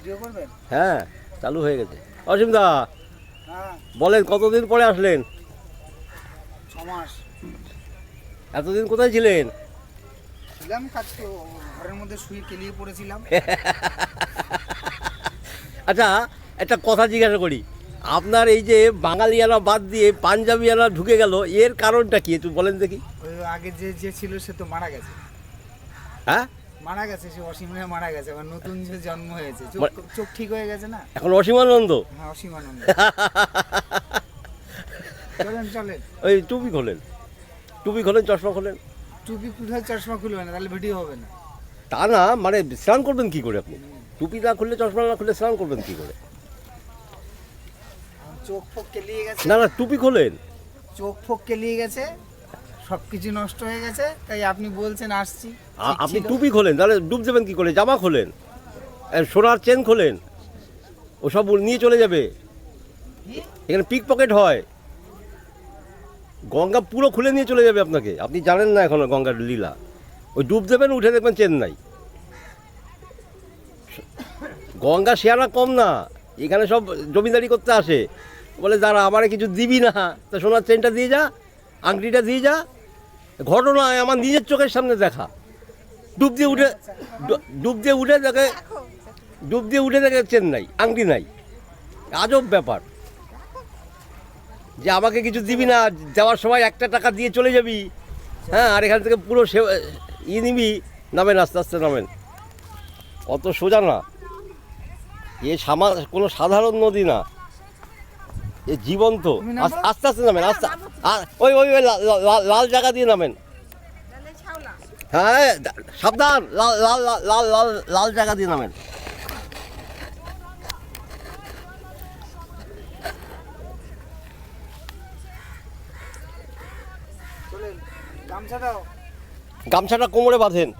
Video করবেন? হ্যাঁ, চালু হয়ে গেছে। অসীম দা, হ্যাঁ, বলেন কতদিন পরে আসলেন? 6 মাস এতদিন কোথায় ছিলেন? ছিলাম, কাজ ঘরের মধ্যে শুয়ে কেলিয়ে পড়েছিলাম। আচ্ছা, একটা কথা জিজ্ঞাসা করি, আপনার এই যে বাঙালিয়ানা বাদ দিয়ে পাঞ্জাবিয়ানা ঢুকে গেল, এর কারণটা কি একটু বলেন দেখি। ওই আগে যে যে ছিল সে তো মারা গেছে। হ্যাঁ, মারা গেছে, সে অসীমে মারা গেছে। আবার নতুন যে জন্ম হয়েছে, চোখ ঠিক হয়ে গেছে না এখন অসীমানন্দ। হ্যাঁ, অসীমানন্দ। চলেন চলেন। ওই টুপি খোলেন, টুপি খোলেন, চশমা খোলেন। টুপি খুলে চশমা খুলবে না, তাহলে ভিডিও হবে না। তা না, মানে স্নান করবেন কি করে আপনি? টুপি না খুললে, চশমা না খুললে স্নান করবেন কি করে? চোখ ফোক কেলিয়ে গেছে। না না, টুপি খোলেন। চোখ ফোক কেলিয়ে গেছে, সব কিছু নষ্ট হয়ে গেছে, তাই আপনি বলছেন আসছি। আপনি টুপি খোলেন, তাহলে ডুব দেবেন কি করে? জামা খোলেন, সোনার চেন খোলেন, ওসব নিয়ে চলে যাবে। এখানে পিক পকেট হয়, গঙ্গা পুরো খুলে নিয়ে চলে যাবে আপনাকে। আপনি জানেন না এখনো গঙ্গার লীলা। ওই ডুব দেবেন, উঠে দেখবেন চেন্নাই। গঙ্গা শেয়ারা কম না, এখানে সব জমিদারি করতে আসে, বলে যারা আমারে কিছু দিবি না, তা সোনার চেনটা দিয়ে যা, আংটিটা দিয়ে যা। ঘটনায় আমার নিজের চোখের সামনে দেখা। ডুব দিয়ে উঠে দেখে, ডুব দিয়ে উঠে দেখে চেন্নাই, আংটি নাই। আজব ব্যাপার যে আমাকে কিছু দিবি না, যাওয়ার সময় একটা টাকা দিয়ে চলে যাবি। হ্যাঁ, আর এখান থেকে পুরো নিবি। নামেন, আস্তে আস্তে নামেন, অত সোজা না। কোনো সাধারণ নদী না, এ জীবন্ত। আস্তে আস্তে নামেন, আস্তে। ওই ওই ওই লাল জায়গা দিয়ে নামেন। হ্যাঁ, সাবধান, লাল লাল লাল লাল লাল জায়গা দিয়ে নামেন। চলেন, গামছা দাও। গামছাটা কোমরে বাঁধেন।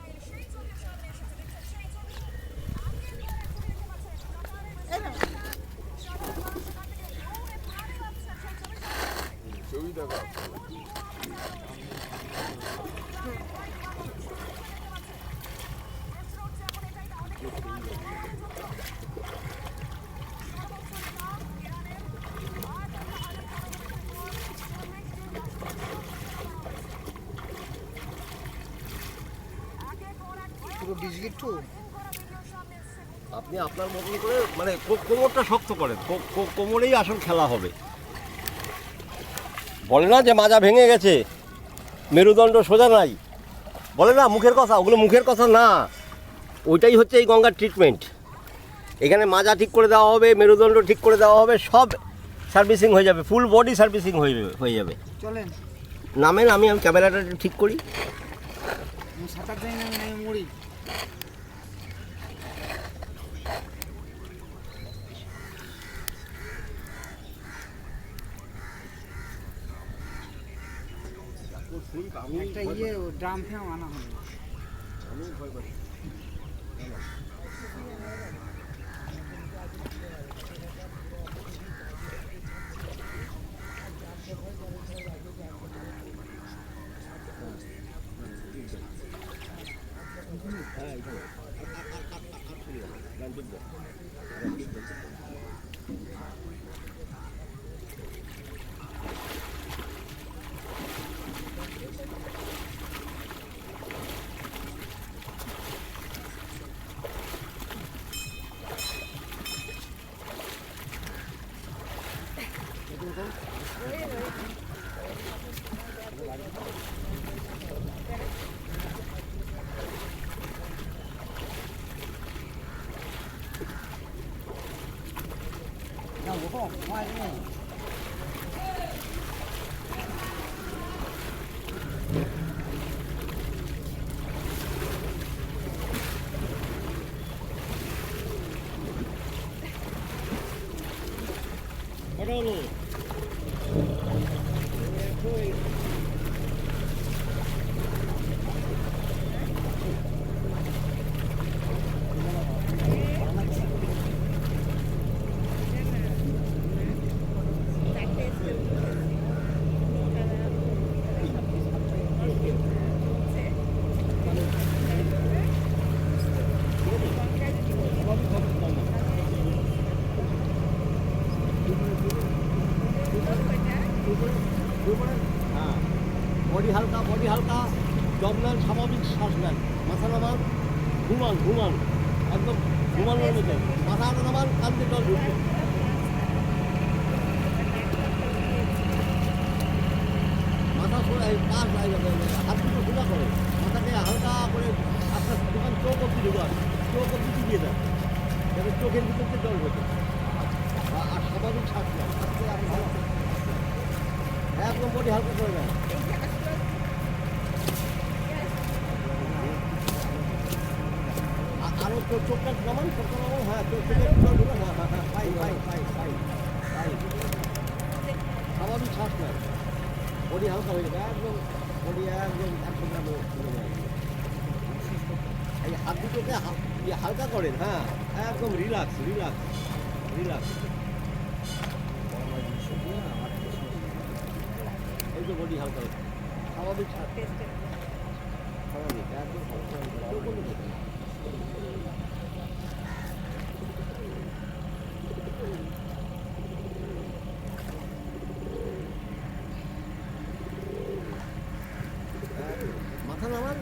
পুরো বিস্কিট। আপনি আপনার মতন করে মানে কোমরটা শক্ত করেন, কোমরেই আসল খেলা হবে। বলে না যে মাজা ভেঙে গেছে, মেরুদণ্ড সোজা নাই, বলে না মুখের কথা, ওগুলো মুখের কথা না। ওইটাই হচ্ছে এই গঙ্গার ট্রিটমেন্ট। এখানে মাজা ঠিক করে দেওয়া হবে, মেরুদণ্ড ঠিক করে দেওয়া হবে, সব সার্ভিসিং হয়ে যাবে, ফুল বডি সার্ভিসিং হয়ে যাবে। চলেন, নামেন, আমি ক্যামেরাটা ঠিক করি। আমি সাঁতার জানি না, আমি মরি। একটা ড্রাম ফ্যাম আনা হবে। কটা হলো? বডি হালকা, দম নেন, স্বাভাবিক শ্বাস নেন, মাথা নামান, ঘুমান একদম ঘুমানোর মধ্যে, মাথা নামান, কান্দে জল ঢুকবে। মাথা সোজা, পাশ হাত দুটো সোজা করে, মাথাকে হালকা করে আপনার দোকান চোখ অব্দি ঢুকান, চোখ অব্দি দিয়ে দেন, যাতে চোখের ভিতর দিয়ে জল ঢোকে। আর স্বাভাবিক শ্বাস নেন, আস্তে আপনি ভালো একদম বডি হালকা করে নেন। আরও চোখটা নামান, হ্যাঁ চোখের জল ঢুকান, হ্যাঁ পাই স্বাভাবিক শ্বাস নেন, বডি হালকা হয়ে যাবে, একদম বডি একদম 100 গ্রাম। এই হাত দুটোকে হালকা করেন, হ্যাঁ একদম রিল্যাক্স। এই তো বডি হালকা হচ্ছে, স্বাভাবিক স্বাভাবিক একদম মাথা নামান,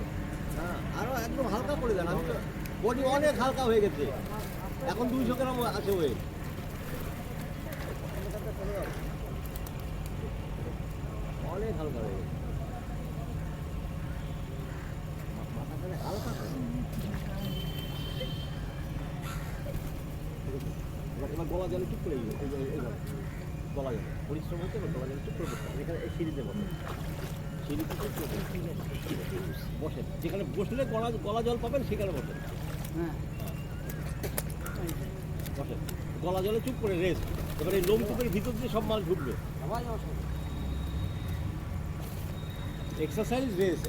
হ্যাঁ আরও একদম হালকা করে দেন। আমি তো বডি অনেক হালকা হয়ে গেছে, এখন 200 গ্রাম আছে ওয়েট। অনেক হালকা হয়ে গেছে, মাথাখানে হালকা করে। এবার গলা জলে চুপ করে এইভাবে গলা জলে পরিশ্রম হচ্ছে, গলা জলে চুপ করে বসতে হবে। এখানে এই সিঁড়িতে বসে, সিঁড়িতে বসেন, যেখানে বসলে গলা জল পাবেন সেখানে বসেন। হ্যাঁ বসেন, গলা জলে চুপ করে রেস্ট। এবার এই লোমকূপের ভিতর দিয়ে সব মাল ঢুকবে। এক্সারসাইজ রেস্ট,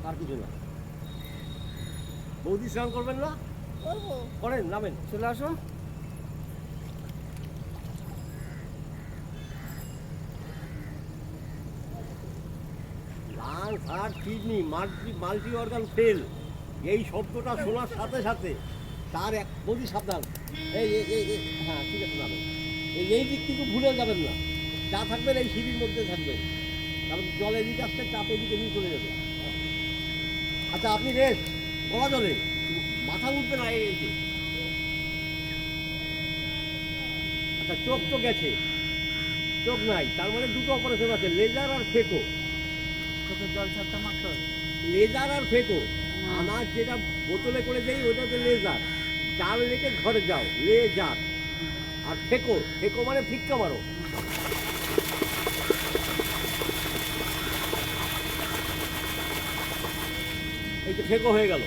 আর কিছু না। বৌদি স্নান করবেন না? করেন, নামেন, চলে আসো। Lungs, heart, kidney, multi organ fail, এই শব্দটা শোনার সাথে সাথে তার এক বৌদি সাবধান। হ্যাঁ ঠিক আছে, নামেন। এই দিক কিন্তু ভুলে যাবেন না, যা থাকবেন এই সিঁড়ির মধ্যে থাকবেন, কারণ জল এদিকে আসতে চাপ এদিকে নিয়ে চলে যাবে। আচ্ছা আপনি রেস্ট, গলা জলে মাথা উঠবে না। এই যে আচ্ছা, চোখ তো গেছে, চোখ নাই, তার মানে দুটো অপারেশন আছে, লেজার আর ফেকো। চোখের জল ছাড়তে মাত্র লেজার আর ফেকো, আমার যেটা বোতলে করে দেই ওটা হচ্ছে লেজার, জাল রেখে ঘরে যাও, লেজার। আর ফেকো মানে ফিক্কা মারো। এই যে ফেকো হয়ে গেল।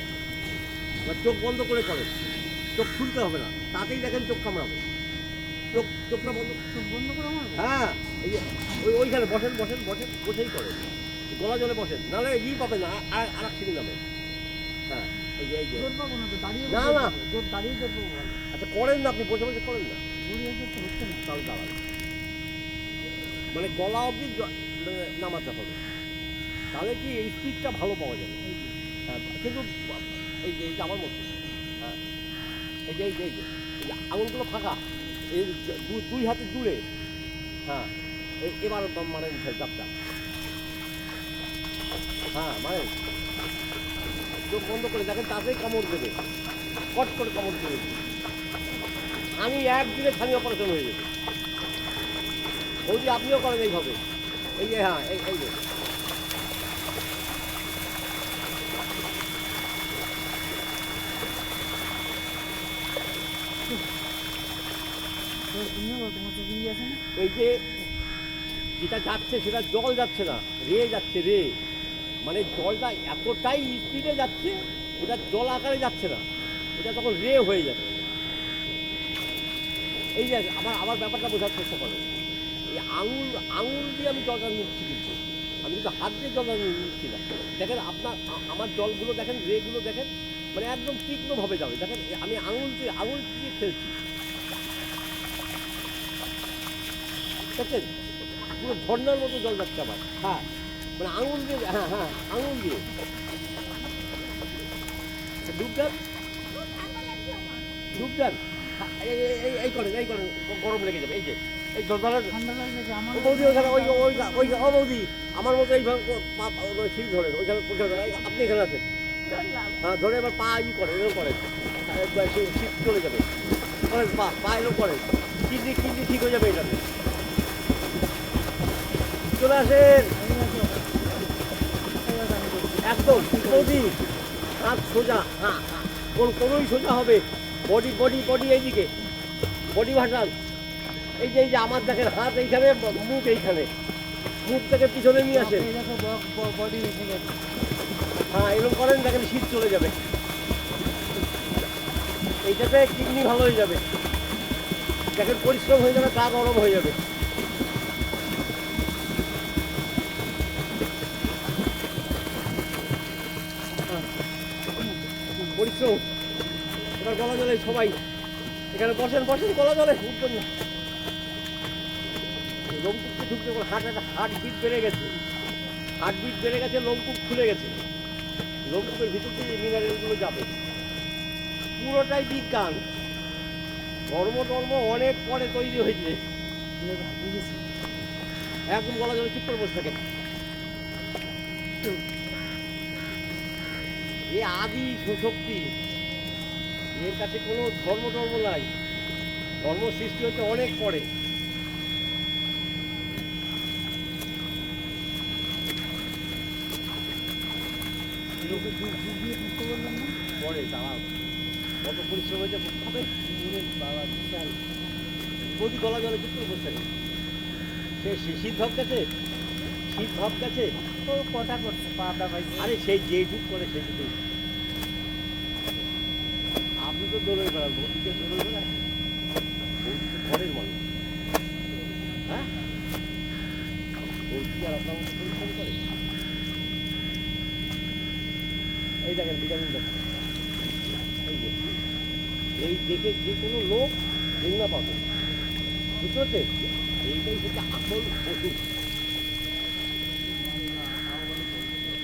এবার চোখ বন্ধ করে করেন, চোখ খুলতে হবে না, তাতেই দেখেন চোখ কামড়াবে। চোখটা বন্ধ করে আমার হ্যাঁ, এই যে ওইখানে বসেই করেন, গলা জলে বসেন, নাহলে পাবেন না, আর এক সিঁড়ি নামে। হ্যাঁ এই যে জোর পাবো না তো, দাঁড়িয়ে না জোর দাঁড়িয়ে জোর পাবো। আচ্ছা করেন না, আপনি বসে করেন না, বুড়ি আছে তো হচ্ছে না। তাহলে দাঁড়ান, মানে গলা অবধি নামাতে হবে, তাহলে কি এই স্পিডটা ভালো পাওয়া যাবে। হ্যাঁ কিন্তু এই যে আমার মতো, হ্যাঁ এই যে আঙুলগুলো ফাঁকা, এই দুই হাতে দূরে। হ্যাঁ এবার মানে চাপটা, হ্যাঁ মানে চোখ বন্ধ করে দেখেন, তাতেই কামড় দেবে, কট করে কামড় দেবে। একদিনে ছানি অপারেশন হয়ে যাবে। বৌদি আপনিও করেন এইভাবে, এই যে হ্যাঁ এই যে তোমার চোখে আছে না? এই যে যেটা যাচ্ছে সেটা জল যাচ্ছে না, রে যাচ্ছে, রে মানে জলটা এতটাই স্পিডে যাচ্ছে, ওটা জল আকারে যাচ্ছে না, ওটা তখন রে হয়ে যাচ্ছে। এই যে আমার ব্যাপারটা বোঝার চেষ্টা করেন, এই আঙুল দিয়ে আমি জলটা নিচ্ছি, কিন্তু আমি কিন্তু হাত দিয়ে জলটা নিচ্ছি না। দেখেন আমার জলগুলো দেখেন, রেগুলো দেখেন, মানে একদম তীক্ষ্ণভাবে যাবে। দেখেন আমি আঙুল দিয়ে খেলছি, দেখছেন পুরো ঝর্ণার মতো জল যাচ্ছে আমার। হ্যাঁ মানে আঙুল দিয়ে, হ্যাঁ আঙুল দিয়ে ডুব দেন, এই করেন, গরম লেগে যাবে। এই যে এই ধরে ঠান্ডা লাগলে যে আমার বৌদি ওইখানে ওই ওই ওই ও বৌদি আমার মতো এইভাবে সিট ধরে ওইখানে আপনি এখানে আছেন হ্যাঁ ধরে এবার পা ই করে এরকম করেন শীত চলে যাবে করেন পা এরকম করেন কিডনি ঠিক হয়ে যাবে এটাতে চলে আসেন একদম বৌদি হাত সোজা হ্যাঁ কোনোই সোজা হবে বডি এইদিকে বডি ভাসান এই যে আমার দেখেন হাত এইখানে মুখ এইখানে মুখ থেকে পিছনে নিয়ে আসেন বডি এসে গেছে। হ্যাঁ এরকম করেন দেখেন শীত চলে যাবে এইটাতে কিডনি ভালো হয়ে যাবে দেখেন পরিশ্রম হয়ে যাবে গা গরম হয়ে যাবে পরিশ্রম এবার গলা জলে সবাই এখানে বসেন গলা জলে উঠবেন না লোমকূপকে ঢুকতে হার্টবিট বেড়ে গেছে লোমকূপ খুলে গেছে লোমকূপের ভিতর থেকে এই মিনারেলগুলো যাবে পুরোটাই বিজ্ঞান ধর্ম অনেক পরে তৈরি হয়েছে একদম গলা জলে চুপ করে বসে থাকে এ আদি শক্তি এর কাছে কোনো ধর্ম নাই ধর্ম সৃষ্টি হচ্ছে অনেক পরে পরে দাঁড়াও কত পরিশ্রম হয়েছে হবে বাবা বিশাল বৌদি গলা জলে চুপ করে বসে থাকে সে শীত ভাব গেছে তো কটা করছে পাটা ভাই আরে সেই যেটুক করে সেইটুকুই আপনি তো দৌড়ে বেড়ান বৌদিকে দৌড়ে বেড়ান বৌদি তো ঘরের মানুষ হ্যাঁ বৌদি আর আপনার মতো পরিশ্রম করে এই দেখেন ভিটামিন দেখেন এই দেখে যে কোনো লোক ঘৃণা পাবে বুঝতে পারছেন এইটাই হচ্ছে আসল ওষুধ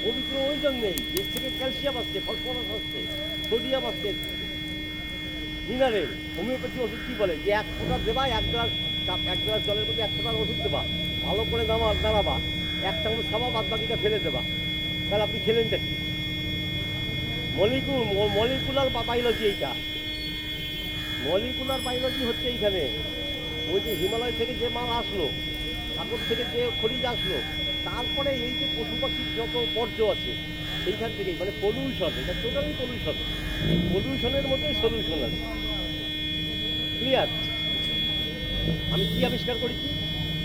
পবিত্র ওইজন নেই এর থেকে ক্যালসিয়াম আসছে ফসফরাস আসছে সোডিয়াম আসছে মিনারেল হোমিওপ্যাথি ওষুধ কী বলে যে 1 ফোঁটা দেবা 1 গ্লাস জলের মধ্যে 1 ফোঁটার ওষুধ দেবা ভালো করে দাঁড়াবা 1 চামচ খাবা বাদ বাকিটা ফেলে দেবা তাহলে আপনি খেলেনটা কি মলিকুলার বায়োলজি এইটা মলিকুলার বায়োলজি হচ্ছে এইখানে ওই যে হিমালয় থেকে যে মাল আসলো সাগর থেকে যে খনিজ আসলো তারপরে এই যে পশু পাখির যত বর্জ্য আছে সেইখান থেকেই মানে পলিউশন এটা টোটালি পলিউশন এই পলিউশনের মধ্যে সলিউশন আছে ক্লিয়ার আমি কি আবিষ্কার করেছি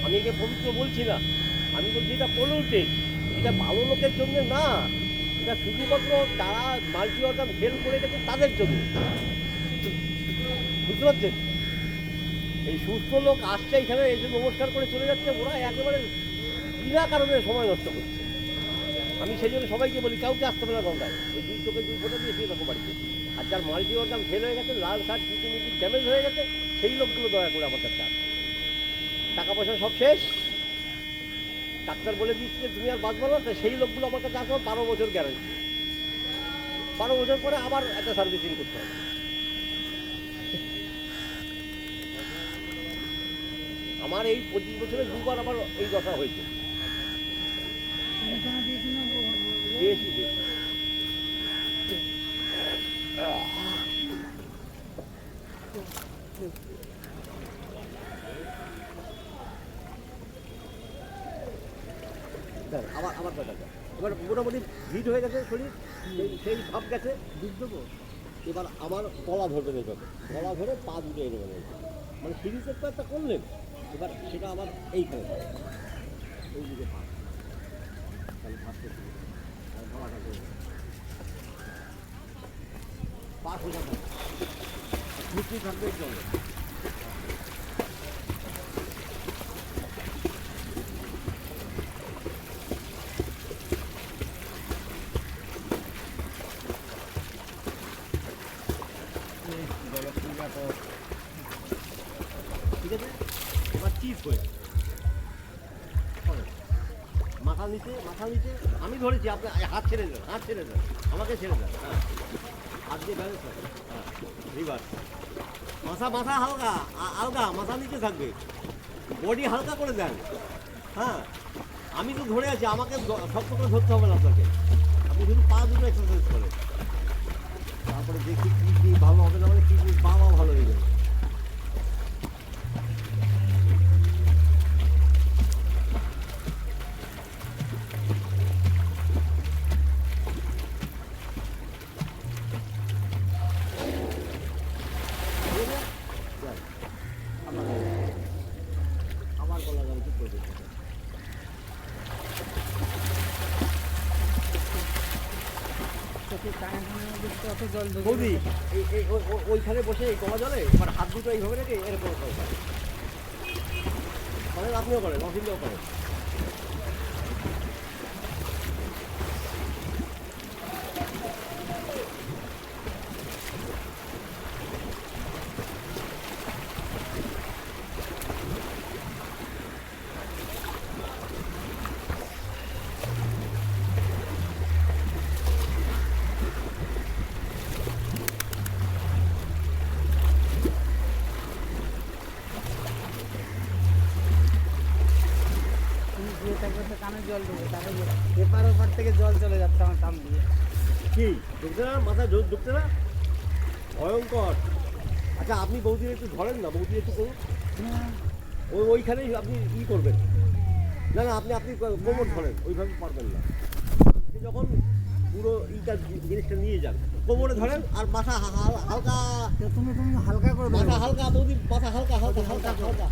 আমি একে পবিত্র বলছি না আমি বলছি এটা পলিউটেড এটা ভালো লোকের জন্য না এটা শুধুমাত্র যারা মাল্টি অর্গান ফেল করে গেছে তাদের জন্য বুঝতে পারছেন এই সুস্থ লোক আসছে এখানে এসে নমস্কার করে চলে যাচ্ছে ওরা একেবারে বিনা কারণে সময় নষ্ট করছে আমি সেই জন্য সবাইকে বলি কাউকে আসতে পারে না গঙ্গায় ওই 2 চোখে 2 ফোঁটা দিয়ে শুয়ে থাকো বাড়িতে আর যার মাল্টি অর্গান ফেল হয়ে গেছে লাল শার্ট কিডনি ড্যামেজ হয়ে গেছে সেই লোকগুলো দয়া করে আমার কাছে আসে টাকা পয়সা সব শেষ ডাক্তার বলে দিচ্ছে যে তুমি আর বাঁচবো না সেই লোকগুলো আমার কাছে আসো 12 বছর গ্যারান্টি 12 বছর পরে আবার একটা সার্ভিসিং করতে হবে আমার এই 25 বছরে 2বার আমার এই দশা হয়েছে দিয়েছি আবার এবার মোটামুটি ভিড় হয়ে গেছে শরীর সেই ভাব গেছে দুধ দেবো এবার আবার গলা ধরবেন এইভাবে গলা ধরে পা দুটো এরবেন মানে সিরিজের তো একটা করলেন এবার সেটা আবার এইখানে এই দিকে পা তাহলে ভাবতে গলাটা করে পা সোজা থাকবে মুক্তি থাকবে এই জন্য ঠিক আছে এবার চিপ হয়ে মাথা নিচে আমি ধরেছি আপনি হাত ছেড়ে দেন আমাকে ছেড়ে দেন হ্যাঁ হাত দিয়ে ব্যালেন্স রাখেন হ্যাঁ রিভার্স মাথা হালকা মাথা নিচে থাকবে বডি হালকা করে দেন। হ্যাঁ, আমি তো ধরে আছি, আমাকে শক্ত করে ধরতে হবে না আপনাকে। আপনি শুধু পা দুটো এক্সারসাইজ করেন, তারপরে দেখি কী কী ভালো হবে না, মানে কী কী পা ভালো হয়ে যাবে। আমার গলা গান ঠিক করে দিচ্ছি। অত জল ঢুকে বৌদি, ওইখানে বসে এই কমা জলে মানে হাত দুটো এইভাবে রেখে এরকম করেন, আপনিও করেন, অফিসেও করেন। দিয়ে থাকবে তো কানে জল ঢুকে, তারপরে এপার ওপার থেকে জল চলে যাচ্ছে আমার কান দিয়ে। কি ঢুকতে না, মাথায় ঢুকতে না, ভয়ঙ্কর। আচ্ছা আপনি বৌদির একটু ধরেন না, বৌদি একটু করুন, ওইখানেই আপনি করবেন। না না, আপনি কোমর ধরেন, ওইভাবে পারবেন না। আপনি যখন পুরো জিনিসটা নিয়ে যান, কোমরে ধরেন আর মাথা হালকা, তুমি হালকা করে দেবে। মাথা হালকা, বৌদি মাথা হালকা হালকা হালকা হালকা।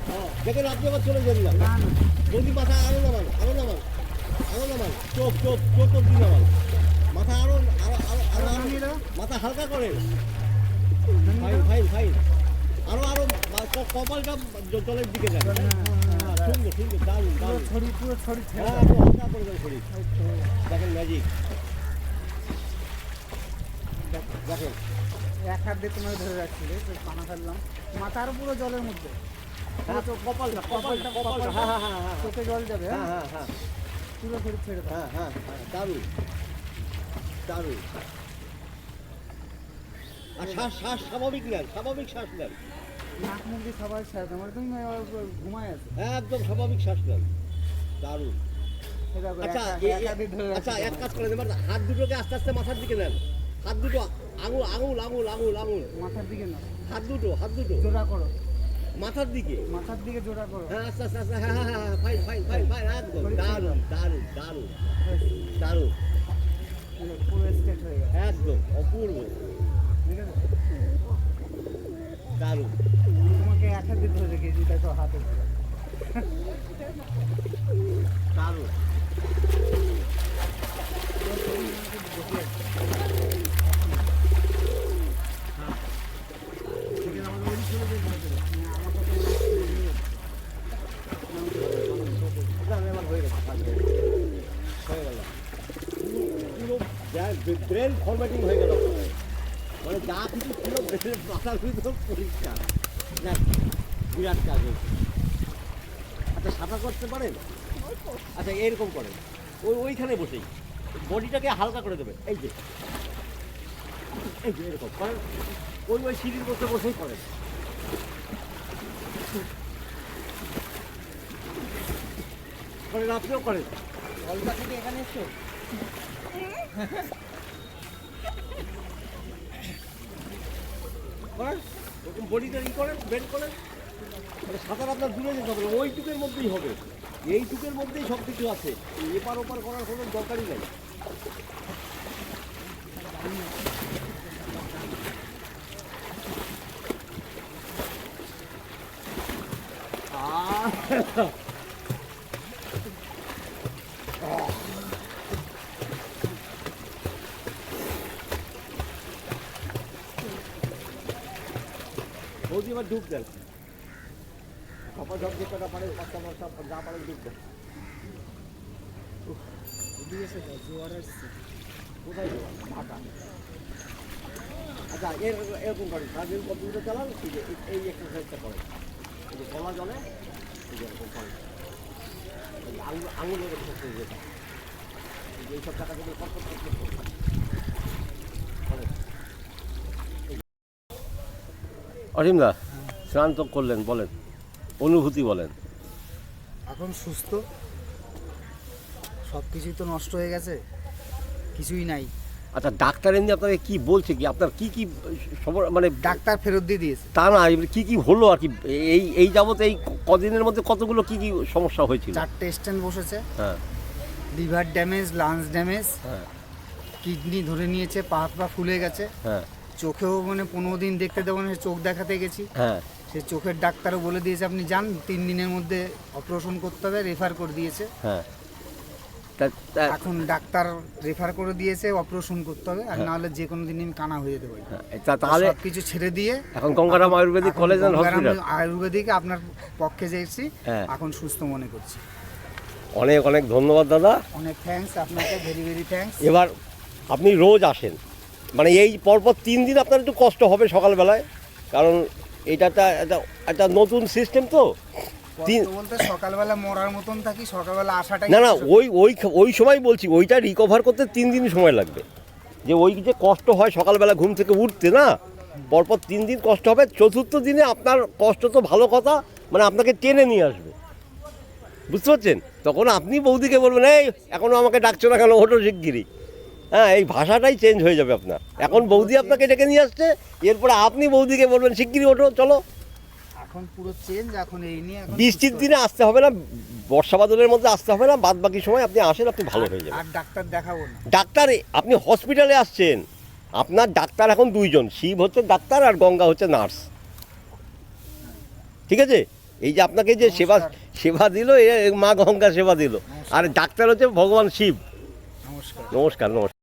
হ্যাঁ, দেখেন আপনি আবার চলে যান না, বৌদি মাথা আরো নামান, আরো নামান, আরো নামান, চোখ চোখ চোখ অব্দি নামান, মাথা আরো আরো আরো আরো মাথা হালকা করে। ফাইন ফাইন ফাইন, আরো আরো কপালটা জলের দিকে যান। সুন্দর সুন্দর, দারুণ দারুণ। পুরো ছড়ি হ্যাঁ, একটু হালকা করে দেন শরীর। দেখেন ম্যাজিক, দেখেন। এক হাত দিয়ে তোমার ধরে রাখছি রে, পানা ফেললাম, মাথার পুরো জলের মধ্যে। কপালটা কপালটা কপালটা, হ্যাঁ হ্যাঁ হ্যাঁ হ্যাঁ, চোখে জল যাবে। হ্যাঁ হ্যাঁ হ্যাঁ, পুরো শরীর ছেড়ে দাও। হ্যাঁ হ্যাঁ হ্যাঁ, দারুণ দারুণ। আর শ্বাস শ্বাস স্বাভাবিক নেন, স্বাভাবিক শ্বাস নেন, নাক মুখ দিয়ে সবাই ছেড়ে দাও, তুমি ঘুমায় আছো। একদম স্বাভাবিক শ্বাস নেন, দারুণ। এই দেখো, আচ্ছা এক হাত দিয়ে ধরে রাখছি। আচ্ছা, এক কাজ করেন, এবার হাত দুটোকে আস্তে আস্তে মাথার দিকে নেন, হাত দুটো আঙুল আঙুল আঙুল আঙুল আঙুল, মাথার দিকে না, হাত দুটো জোড়া করো, মাথার দিকে, মাথার দিকে জোড়া করো। হ্যাঁ আস্তে আস্তে আস্তে, হ্যাঁ হ্যাঁ হ্যাঁ, ফাইন ফাইন ফাইন ফাইন, একদম দারুণ দারুণ দারুণ দারুণ, পুরো স্ট্রেট হয়ে গেছে। একদম অপূর্ব, ঠিক আছে, দারুণ। আমি তোমাকে এক হাত দিয়ে ধরে রেখেছি, দেখো হাতে দারুণ। ব্রেন ফরম্যাটিং হয়ে গেল, মানে যা কিছু ছিল ব্রেনের মাথার ভিতর পরিষ্কার, না বিরাট কাজ হয়েছে। আচ্ছা সাঁতার করতে পারেন? আচ্ছা এরকম করেন, ওইখানে বসেই বডিটাকে হালকা করে দেবেন, এই যে এরকম করেন, ওই সিঁড়ির মধ্যে বসেই করেন। করেন, আপনিও করেন। কলকাতা থেকে এখানে এসছো? করেন, ওরকম বডিটা করেন, বেন্ড করেন, মানে সাঁতার আপনার দূরে যেতে হবে না, ওইটুকের মধ্যেই হবে, এইটুকের মধ্যেই সব কিছু আছে, এপার ওপার করার কোনো দরকারই নেই। বৌদি এবার ডুব দেন, সপা সব যে কটা পারে, পাঁচটা সব যা পারে ডুব দেন। জোয়ার আসছে। কোথায় যাওয়া? ঢাকা। আচ্ছা এরকম করেন, সারাদিন কম্পিউটার চালান, এই এক্সারসাইজটা করেন, এই যে গলা জলে, এই যে এরকম করেন, আঙুলের এক্সারসাইজ যেটা, এইসব টাকা থেকে কত অসীমদা স্নান তো করলেন, বলেন অনুভূতি বলেন। এখন সুস্থ, সব কিছুই তো নষ্ট হয়ে গেছে, কিছুই নাই। আচ্ছা, ডাক্তার এমনি আপনাকে কি বলছে, কি আপনার কি কি মানে ডাক্তার ফেরত দিয়ে দিয়েছে। তা না, এবার কি কি হলো আর কি এই যাবত এই কদিনের মধ্যে কতগুলো কি কি সমস্যা হয়েছিল? 4টে স্টেন্ট বসেছে, হ্যাঁ লিভার ড্যামেজ, লাংস ড্যামেজ, হ্যাঁ কিডনি ধরে নিয়েছে, পা ফুলে গেছে, হ্যাঁ চোখেও মানে 15 দিন দেখতে দেবো না, চোখ দেখাতে গেছি, হ্যাঁ সে চোখের ডাক্তারও বলে দিয়েছে আপনি যান, 3 দিনের মধ্যে অপারেশন করতে হবে, রেফার করে দিয়েছে। হ্যাঁ এখন ডাক্তার রেফার করে দিয়েছে, অপারেশন করতে হবে, আর না হলে যে কোনো দিন আমি কানা হয়ে যেতে পারি। তাহলে সব কিছু ছেড়ে দিয়ে এখন Gangaram Ayurvedic college and hospital Ayurvedic আপনার পক্ষে যেছি, হ্যাঁ। এখন সুস্থ মনে করছি। অনেক অনেক ধন্যবাদ দাদা, অনেক থ্যাঙ্কস আপনাকে, ভেরি ভেরি থ্যাঙ্কস। এবার আপনি রোজ আসেন, মানে এই পরপর 3 দিন আপনার একটু কষ্ট হবে সকালবেলায়, কারণ এটা একটা নতুন সিস্টেম তো। বলতে সকালবেলা মরার মতন থাকি, সকালবেলা আসাটাই না না, ওই সময় বলছি, ওইটা রিকভার করতে 3 দিন সময় লাগবে। যে ওই যে কষ্ট হয় সকালবেলা ঘুম থেকে উঠতে, না পরপর 3 দিন কষ্ট হবে, 4র্থ দিনে আপনার কষ্ট তো ভালো কথা, মানে আপনাকে টেনে নিয়ে আসবে, বুঝতে পারছেন? তখন আপনি বৌদিকে বলবেন, এই এখনও আমাকে ডাকছো না কেন, ওঠো শিগগিরি। হ্যাঁ, এই ভাষাটাই চেঞ্জ হয়ে যাবে আপনার। এখন বৌদি আপনাকে ডেকে নিয়ে আসছে, এরপরে আপনি বৌদিকে বলবেন শিগগিরি ওঠো, চলো। এখন পুরো চেঞ্জ, এখন এই নিয়ে এখন বৃষ্টির দিনে আসতে হবে না, বর্ষা বাদলের মধ্যে আসতে হবে না, বাদ বাকি সময় আপনি আসেন, আপনি ভালো হয়ে যাবেন। আর ডাক্তার দেখাবো না। ডাক্তার, আপনি হসপিটালে আসছেন, আপনার ডাক্তার এখন 2জন, শিব হচ্ছে ডাক্তার আর গঙ্গা হচ্ছে নার্স, ঠিক আছে? এই যে আপনাকে যে সেবা দিল, মা গঙ্গা সেবা দিল, আর ডাক্তার হচ্ছে ভগবান শিব। নমস্কার। নমস্কার নমস্কার।